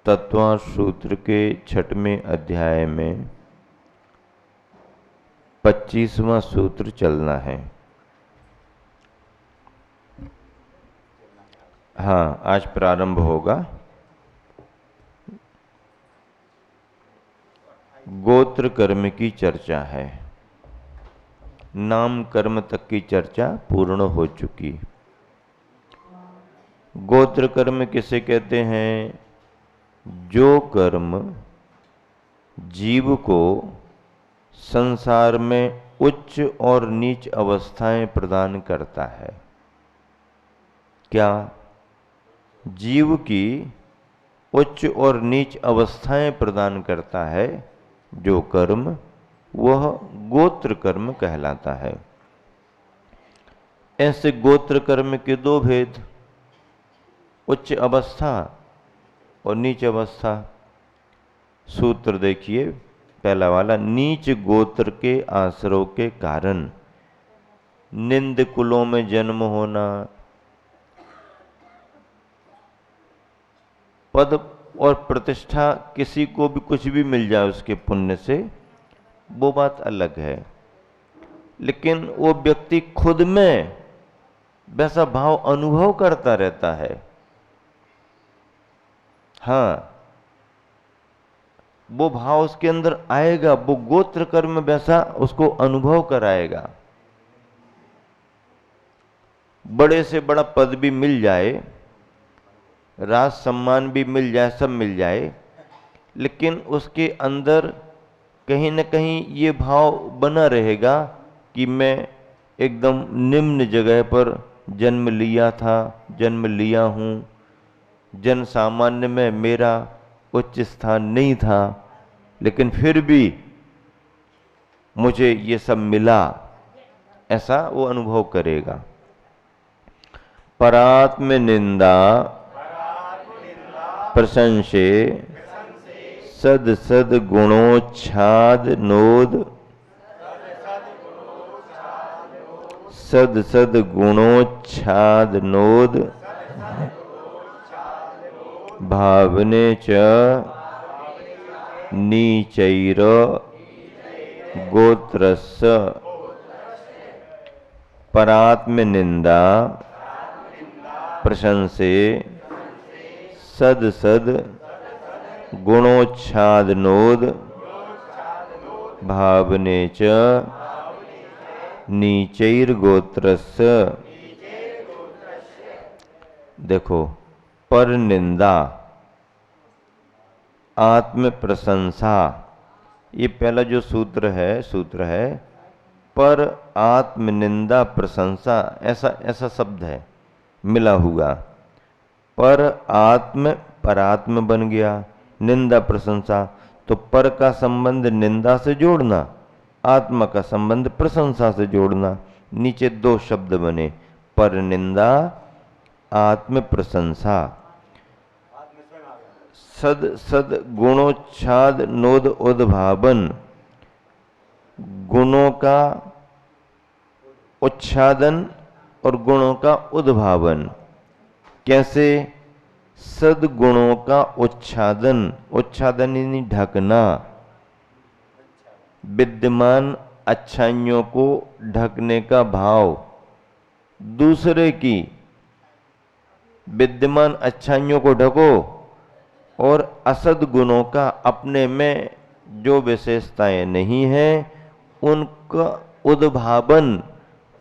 तत्वांश सूत्र के 6वें अध्याय में 25वां सूत्र चलना है। हाँ, आज प्रारंभ होगा। गोत्र कर्म की चर्चा है। नाम कर्म तक की चर्चा पूर्ण हो चुकी। गोत्र कर्म किसे कहते हैं? जो कर्म जीव को संसार में उच्च और नीच अवस्थाएं प्रदान करता है। क्या? जीव की उच्च और नीच अवस्थाएं प्रदान करता है जो कर्म, वह गोत्र कर्म कहलाता है। ऐसे गोत्र कर्म के दो भेद, उच्च अवस्था और नीच अवस्था। सूत्र देखिए, पहला वाला, नीच गोत्र के आश्रव के कारण निंद कुलों में जन्म होना, पद और प्रतिष्ठा, किसी को भी कुछ भी मिल जाए उसके पुण्य से, वो बात अलग है। लेकिन वो व्यक्ति खुद में वैसा भाव अनुभव करता रहता है। हाँ, वो भाव उसके अंदर आएगा, वो गोत्र कर्म वैसा उसको अनुभव कराएगा। बड़े से बड़ा पद भी मिल जाए, राज सम्मान भी मिल जाए, सब मिल जाए, लेकिन उसके अंदर कहीं न कहीं ये भाव बना रहेगा कि मैं एकदम निम्न जगह पर जन्म लिया था, जन्म लिया हूँ, जन सामान्य में मेरा उच्च स्थान नहीं था, लेकिन फिर भी मुझे ये सब मिला, ऐसा वो अनुभव करेगा। परात्म निंदा प्रशंसे सद सद गुणोच्छाद नोद, सद सद गुणोच्छाद नोद भावने च नीचैर गोत्रस्य। परात्म निंदा प्रशंसे सद सद गुणोच्छादनोद भावने च नीचैर गोत्रस्य। देखो, पर निंदा, आत्म प्रशंसा, ये पहला जो सूत्र है पर आत्म निंदा प्रशंसा, ऐसा शब्द है मिला हुआ। पर आत्म परात्म बन गया, निंदा प्रशंसा, तो पर का संबंध निंदा से जोड़ना, आत्मा का संबंध प्रशंसा से जोड़ना। नीचे दो शब्द बने, पर निंदा आत्म प्रशंसा। सद सद गुणोच्छाद नोद उद्भावन, गुणों का उच्छादन और गुणों का उद्भावन। कैसे? सद्गुणों का उच्छादन, उच्छादन यानी ढकना, विद्यमान अच्छाइयों को ढकने का भाव। दूसरे की विद्यमान अच्छाइयों को ढको और असद्गुणों का, अपने में जो विशेषताएं नहीं हैं उनका उद्भावन,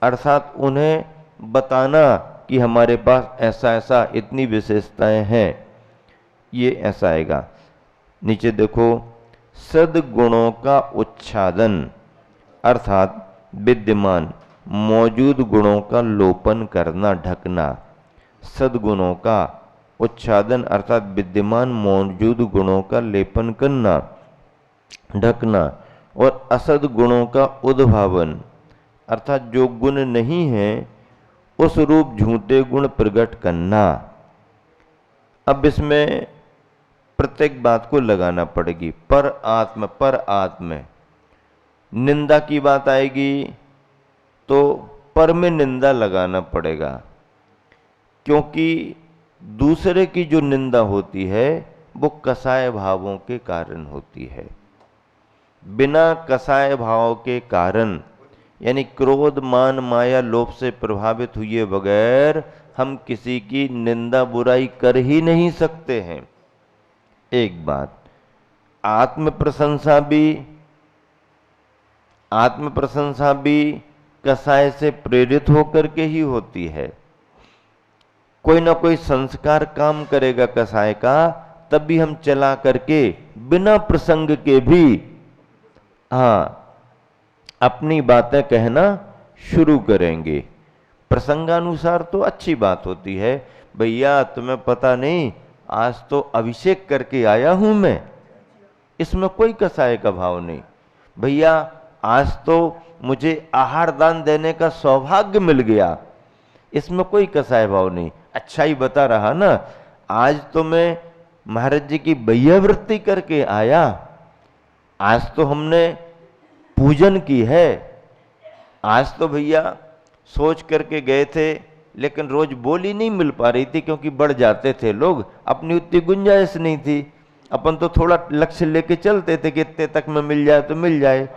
अर्थात उन्हें बताना कि हमारे पास ऐसा ऐसा इतनी विशेषताएं हैं, ये ऐसा आएगा। नीचे देखो, सद्गुणों का उच्छादन अर्थात विद्यमान मौजूद गुणों का लोपन करना, ढकना। सद्गुणों का उच्छादन अर्थात विद्यमान मौजूद गुणों का लेपन करना, ढकना। और असद गुणों का उद्भावन अर्थात जो गुण नहीं है उस रूप झूठे गुण प्रकट करना। अब इसमें प्रत्येक बात को लगाना पड़ेगी। पर आत्म निंदा की बात आएगी तो पर में निंदा लगाना पड़ेगा, क्योंकि दूसरे की जो निंदा होती है वो कसाय भावों के कारण होती है। बिना कसाय भाव के कारण यानी क्रोध मान माया लोभ से प्रभावित हुए बगैर हम किसी की निंदा बुराई कर ही नहीं सकते हैं। एक बात, आत्म प्रशंसा भी कसाय से प्रेरित होकर के ही होती है। कोई ना कोई संस्कार काम करेगा कसाय का, तब भी हम चला करके बिना प्रसंग के भी अपनी बातें कहना शुरू करेंगे। प्रसंगानुसार तो अच्छी बात होती है। भैया तुम्हें पता नहीं, आज तो अभिषेक करके आया हूं मैं, इसमें कोई कसाय का भाव नहीं। भैया आज तो मुझे आहार दान देने का सौभाग्य मिल गया, इसमें कोई कसाय भाव नहीं। अच्छा ही बता रहा ना, आज तो मैं महाराज जी की भैयावृत्ति करके आया, आज तो हमने पूजन की है, आज तो भैया सोच करके गए थे, लेकिन रोज बोली नहीं मिल पा रही थी क्योंकि बढ़ जाते थे लोग, अपनी उतनी गुंजाइश नहीं थी। अपन तो थोड़ा लक्ष्य लेके चलते थे कि इतने तक में मिल जाए तो मिल जाए।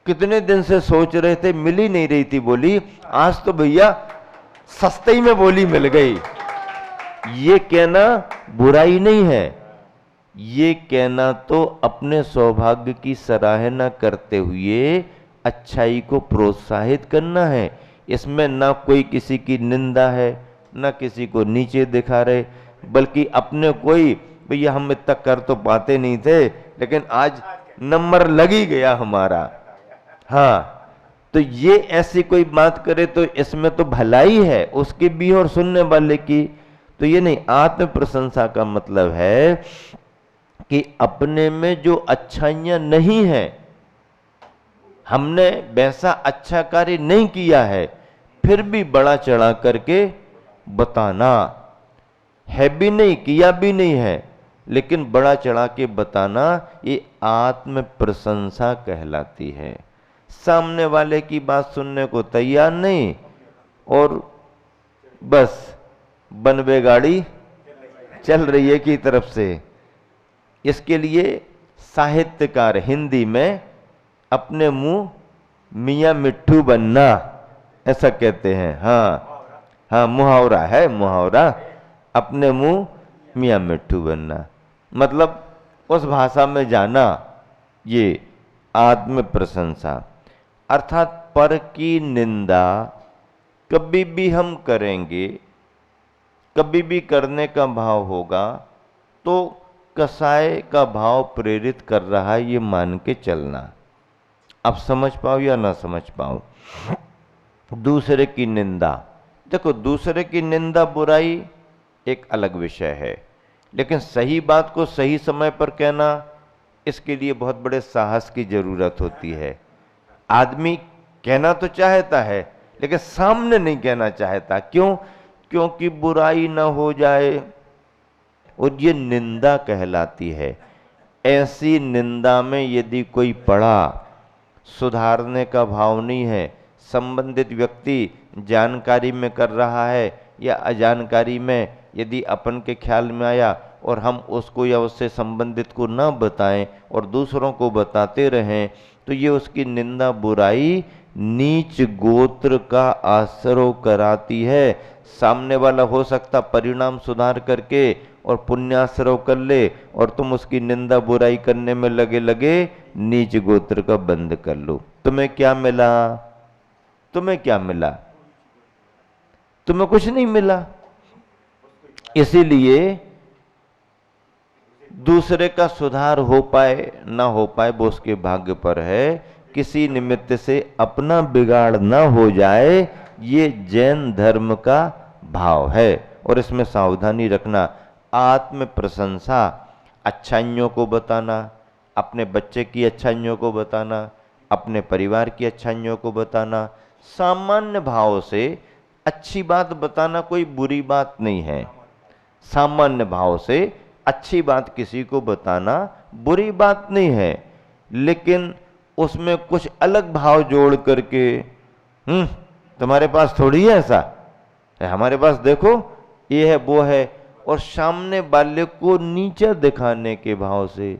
कितने दिन से सोच रहे थे, मिल ही नहीं रही थी बोली, आज तो भैया सस्ते ही में बोली मिल गई। ये कहना बुराई नहीं है, ये कहना तो अपने सौभाग्य की सराहना करते हुए अच्छाई को प्रोत्साहित करना है। इसमें ना कोई किसी की निंदा है, ना किसी को नीचे दिखा रहे, बल्कि अपने कोई भैया हम इतना कर तो पाते नहीं थे, लेकिन आज नंबर लग ही गया हमारा। हाँ, तो ये ऐसी कोई बात करे तो इसमें तो भलाई है उसकी भी और सुनने वाले की। तो ये नहीं, आत्म प्रशंसा का मतलब है कि अपने में जो अच्छाइयां नहीं है, हमने वैसा अच्छा कार्य नहीं किया है, फिर भी बड़ा चढ़ा करके बताना है, भी नहीं किया भी नहीं है, लेकिन बड़ा चढ़ा के बताना, ये आत्म प्रशंसा कहलाती है। सामने वाले की बात सुनने को तैयार नहीं और बस बनवे गाड़ी चल रही है की तरफ से। इसके लिए साहित्यकार हिंदी में अपने मुंह मियाँ मिट्ठू बनना ऐसा कहते हैं। हाँ, मुहावरा है, मुहावरा, अपने मुंह मियाँ मिट्ठू बनना, मतलब उस भाषा में जाना, ये आत्म प्रशंसा। अर्थात पर की निंदा कभी भी हम करेंगे, कभी भी करने का भाव होगा तो कसाय का भाव प्रेरित कर रहा है, ये मान के चलना। अब समझ पाओ या ना समझ पाओ। दूसरे की निंदा, देखो दूसरे की निंदा बुराई एक अलग विषय है, लेकिन सही बात को सही समय पर कहना, इसके लिए बहुत बड़े साहस की जरूरत होती है। आदमी कहना तो चाहता है लेकिन सामने नहीं कहना चाहता, क्यों? क्योंकि बुराई ना हो जाए, और ये निंदा कहलाती है। ऐसी निंदा में यदि कोई पड़ा, सुधारने का भाव नहीं है, संबंधित व्यक्ति जानकारी में कर रहा है या अजानकारी में, यदि अपन के ख्याल में आया और हम उसको या उससे संबंधित को ना बताएं और दूसरों को बताते रहें, तो ये उसकी निंदा बुराई नीच गोत्र का आश्रय कराती है। सामने वाला हो सकता परिणाम सुधार करके और पुण्याश्रय कर ले, और तुम उसकी निंदा बुराई करने में लगे लगे नीच गोत्र का बंद कर लो। तुम्हें क्या मिला? तुम्हें क्या मिला? तुम्हें कुछ नहीं मिला। इसीलिए दूसरे का सुधार हो पाए ना हो पाए वो उसके भाग्य पर है, किसी निमित्त से अपना बिगाड़ ना हो जाए, ये जैन धर्म का भाव है। और इसमें सावधानी रखना, आत्म प्रशंसा, अच्छाइयों को बताना, अपने बच्चे की अच्छाइयों को बताना, अपने परिवार की अच्छाइयों को बताना, सामान्य भाव से अच्छी बात बताना कोई बुरी बात नहीं है। सामान्य भाव से अच्छी बात किसी को बताना बुरी बात नहीं है, लेकिन उसमें कुछ अलग भाव जोड़ करके तुम्हारे पास थोड़ी है ऐसा, हमारे पास देखो ये है वो है, और सामने वाले को नीचा दिखाने के भाव से,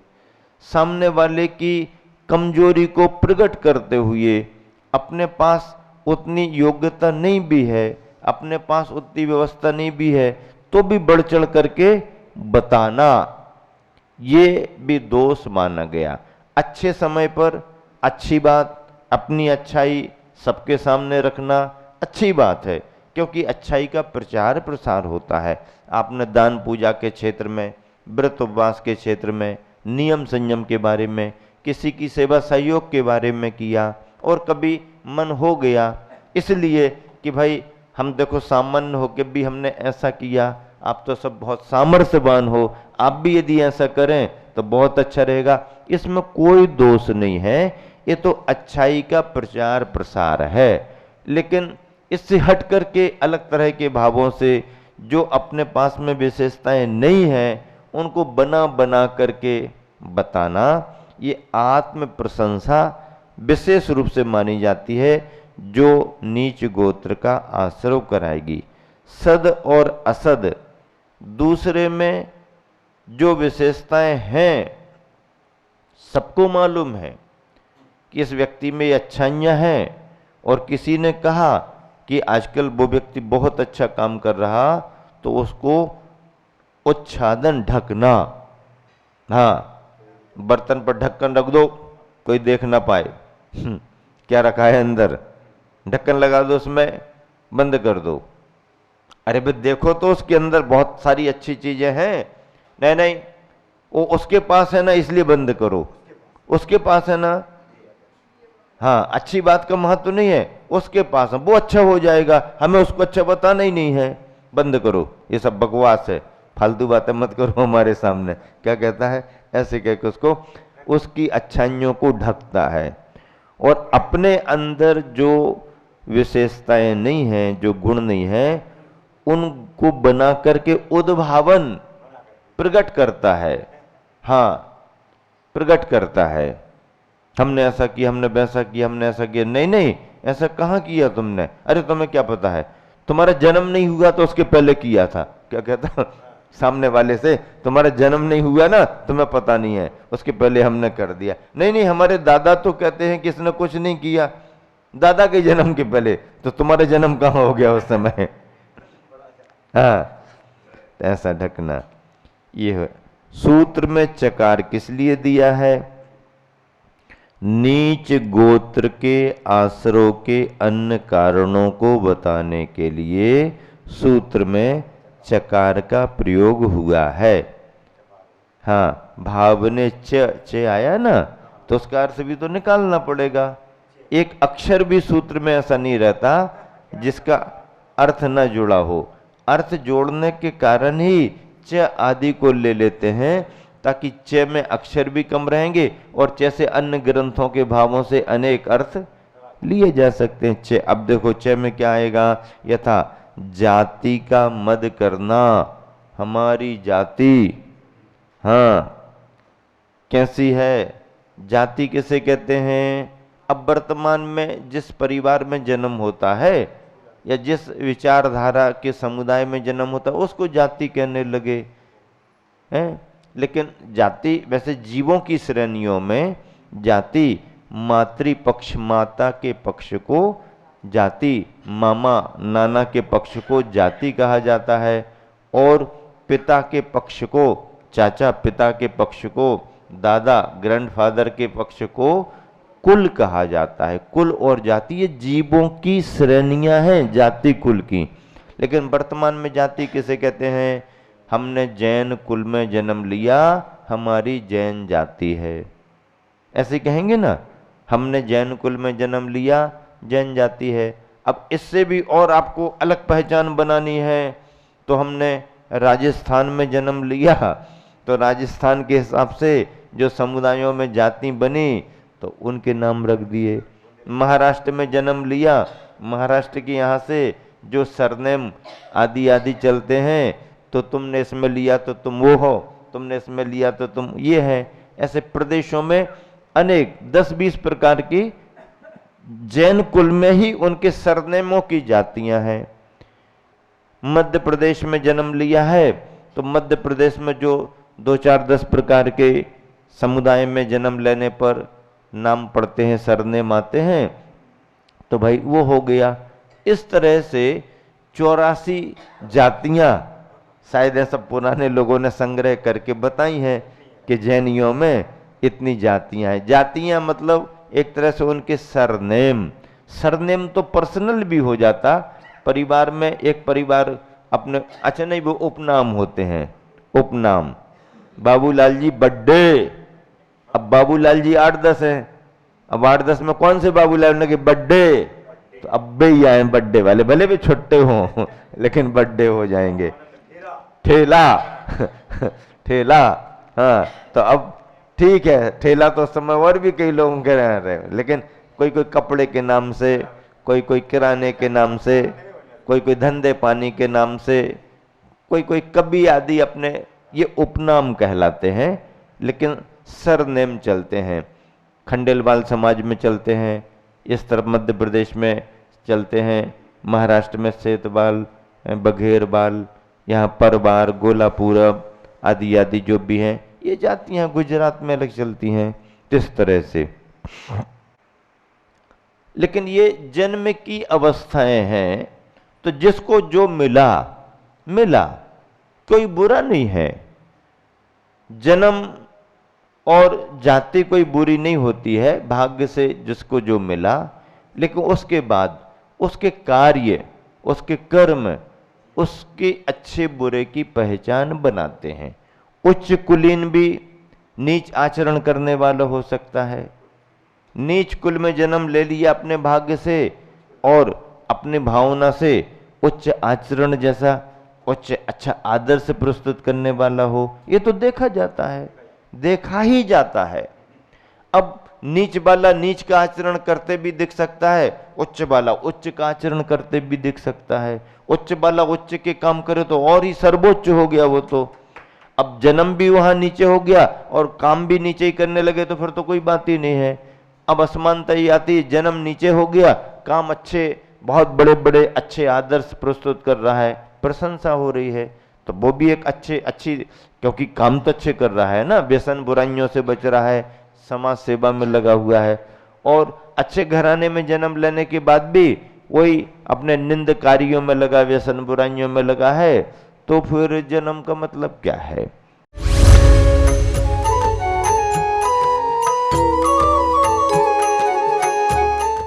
सामने वाले की कमजोरी को प्रकट करते हुए, अपने पास उतनी योग्यता नहीं भी है, अपने पास उतनी व्यवस्था नहीं भी है, तो भी बढ़ चढ़ करके बताना, ये भी दोष माना गया। अच्छे समय पर अच्छी बात, अपनी अच्छाई सबके सामने रखना अच्छी बात है, क्योंकि अच्छाई का प्रचार प्रसार होता है। आपने दान पूजा के क्षेत्र में, व्रत उपवास के क्षेत्र में, नियम संयम के बारे में, किसी की सेवा सहयोग के बारे में किया, और कभी मन हो गया इसलिए कि भाई हम देखो सामान्य होकर भी हमने ऐसा किया, आप तो सब बहुत सामर्थ्यवान हो, आप भी यदि ऐसा करें तो बहुत अच्छा रहेगा, इसमें कोई दोष नहीं है, ये तो अच्छाई का प्रचार प्रसार है। लेकिन इससे हट करके अलग तरह के भावों से, जो अपने पास में विशेषताएं नहीं हैं, उनको बना बना करके बताना, ये आत्म प्रशंसा विशेष रूप से मानी जाती है, जो नीच गोत्र का आश्रय कराएगी। सद और असद, दूसरे में जो विशेषताएं हैं सबको मालूम है कि इस व्यक्ति में ये अच्छाइयां हैं, और किसी ने कहा कि आजकल वो व्यक्ति बहुत अच्छा काम कर रहा, तो उसको उच्छादन, ढकना, हाँ बर्तन पर ढक्कन रख दो कोई देख ना पाए, क्या रखा है अंदर, ढक्कन लगा दो उसमें, बंद कर दो। अरे भाई देखो तो उसके अंदर बहुत सारी अच्छी चीजें हैं। नहीं नहीं, वो उसके पास है ना इसलिए बंद करो, उसके पास है ना, हाँ अच्छी बात का महत्व नहीं है, उसके पास है वो अच्छा हो जाएगा, हमें उसको अच्छा बताना ही नहीं है, बंद करो, ये सब बकवास है, फालतू बातें मत करो हमारे सामने। क्या कहता है, ऐसे कह के उसको, उसकी अच्छाइयों को ढकता है, और अपने अंदर जो विशेषताएं नहीं हैं, जो गुण नहीं है, उनको बना करके उद्भावन प्रकट करता है। हाँ प्रकट करता है, हमने ऐसा किया, हमने वैसा किया, हमने ऐसा किया। नहीं नहीं, ऐसा कहाँ किया तुमने, अरे तुम्हें क्या पता है, तुम्हारा जन्म नहीं हुआ तो उसके पहले किया था। क्या कहता सामने वाले से, तुम्हारा जन्म नहीं हुआ ना, तुम्हें पता नहीं है, उसके पहले हमने कर दिया। नहीं नहीं, हमारे दादा तो कहते हैं कि इसने कुछ नहीं किया, दादा के जन्म के पहले, तो तुम्हारा जन्म कहाँ हो गया उस समय। हाँ ऐसा ढकना, ये है। सूत्र में चकार किस लिए दिया है, नीच गोत्र के आश्रयों के अन्य कारणों को बताने के लिए सूत्र में चकार का प्रयोग हुआ है। हाँ भाव ने च आया ना, तो उसका अर्थ भी तो निकालना पड़ेगा। एक अक्षर भी सूत्र में ऐसा नहीं रहता जिसका अर्थ न जुड़ा हो, अर्थ जोड़ने के कारण ही च आदि को ले लेते हैं, ताकि च में अक्षर भी कम रहेंगे, और च से अन्य ग्रंथों के भावों से अनेक अर्थ लिए जा सकते हैं। च, अब देखो च में क्या आएगा, यथा जाति का मद करना, हमारी जाति, हाँ कैसी है, जाति किसे कहते हैं। अब वर्तमान में जिस परिवार में जन्म होता है, या जिस विचारधारा के समुदाय में जन्म होता है, उसको जाति कहने लगे हैं। लेकिन जाति वैसे जीवों की श्रेणियों में जाति, मातृपक्ष माता के पक्ष को जाति, मामा नाना के पक्ष को जाति कहा जाता है, और पिता के पक्ष को चाचा, पिता के पक्ष को दादा, ग्रैंडफादर के पक्ष को कुल कहा जाता है। कुल और जाति ये जीवों की श्रेणियां हैं, जाति कुल की। लेकिन वर्तमान में जाति किसे कहते हैं, हमने जैन कुल में जन्म लिया, हमारी जैन जाति है, ऐसे कहेंगे ना, हमने जैन कुल में जन्म लिया, जैन जाति है। अब इससे भी और आपको अलग पहचान बनानी है, तो हमने राजस्थान में जन्म लिया, तो राजस्थान के हिसाब से जो समुदायों में जाति बनी तो उनके नाम रख दिए। महाराष्ट्र में जन्म लिया, महाराष्ट्र के यहाँ से जो सरनेम आदि आदि चलते हैं, तो तुमने इसमें लिया तो तुम वो हो, तुमने इसमें लिया तो तुम ये है। ऐसे प्रदेशों में अनेक 10-20 प्रकार की जैन कुल में ही उनके सरनेमों की जातियां हैं। मध्य प्रदेश में जन्म लिया है तो मध्य प्रदेश में जो 2-4-10 प्रकार के समुदाय में जन्म लेने पर नाम पड़ते हैं, सरनेम आते हैं, तो भाई वो हो गया। इस तरह से 84 जातियां शायद ऐसा पुराने लोगों ने संग्रह करके बताई हैं कि जैनियों में इतनी जातियां हैं। जातियां मतलब एक तरह से उनके सरनेम। सरनेम तो पर्सनल भी हो जाता, परिवार में एक परिवार अपने, अच्छा नहीं, वो उपनाम होते हैं, उपनाम। बाबूलाल जी बड्डे, अब बाबूलाल जी 8-10 हैं, अब 8-10 में कौन से बाबूलाल ने कि बड्डे, तो अब्बे ही आए बड्डे वाले, भले भी छोटे हों लेकिन बड्डे हो जाएंगे। ठेला ठेला, हाँ, तो अब ठीक है, ठेला तो उस समय और भी कई लोगों के रह रहे, लेकिन कोई कोई कपड़े के नाम से, कोई कोई किराने के नाम से, कोई कोई धंधे पानी के नाम से, कोई कोई कवि आदि, अपने ये उपनाम कहलाते हैं, लेकिन सरनेम चलते हैं। खंडेलवाल समाज में चलते हैं, इस तरफ मध्य प्रदेश में चलते हैं, महाराष्ट्र में सेतवाल, बघेरवाल, यहाँ परवार, गोलापुरम आदि आदि जो भी हैं, ये जातियाँ गुजरात में अलग चलती हैं, इस तरह से। लेकिन ये जन्म की अवस्थाएं हैं, तो जिसको जो मिला मिला, कोई बुरा नहीं है। जन्म और जाति कोई बुरी नहीं होती है, भाग्य से जिसको जो मिला, लेकिन उसके बाद उसके कार्य, उसके कर्म, उसके अच्छे बुरे की पहचान बनाते हैं। उच्च कुलीन भी नीच आचरण करने वाला हो सकता है। नीच कुल में जन्म ले लिया अपने भाग्य से और अपनी भावना से उच्च आचरण जैसा, उच्च अच्छा आदर्श प्रस्तुत करने वाला हो, ये तो देखा जाता है, देखा ही जाता है। अब नीच वाला नीच का आचरण करते भी दिख सकता है, उच्च वाला उच्च का आचरण करते भी दिख सकता है। उच्च वाला उच्च के काम करे तो और ही सर्वोच्च हो गया वो तो। अब जन्म भी वहां नीचे हो गया और काम भी नीचे ही करने लगे तो फिर तो कोई बात ही नहीं है। अब असमानता ही आती है, जन्म नीचे हो गया, काम अच्छे, बहुत बड़े बड़े अच्छे आदर्श प्रस्तुत कर रहा है, प्रशंसा हो रही है, तो वो भी एक अच्छी, क्योंकि काम तो अच्छे कर रहा है ना, व्यसन बुराइयों से बच रहा है, समाज सेवा में लगा हुआ है। और अच्छे घराने में जन्म लेने के बाद भी वही अपने निंद कार्यों में लगा, व्यसन बुराइयों में लगा है, तो फिर जन्म का मतलब क्या है।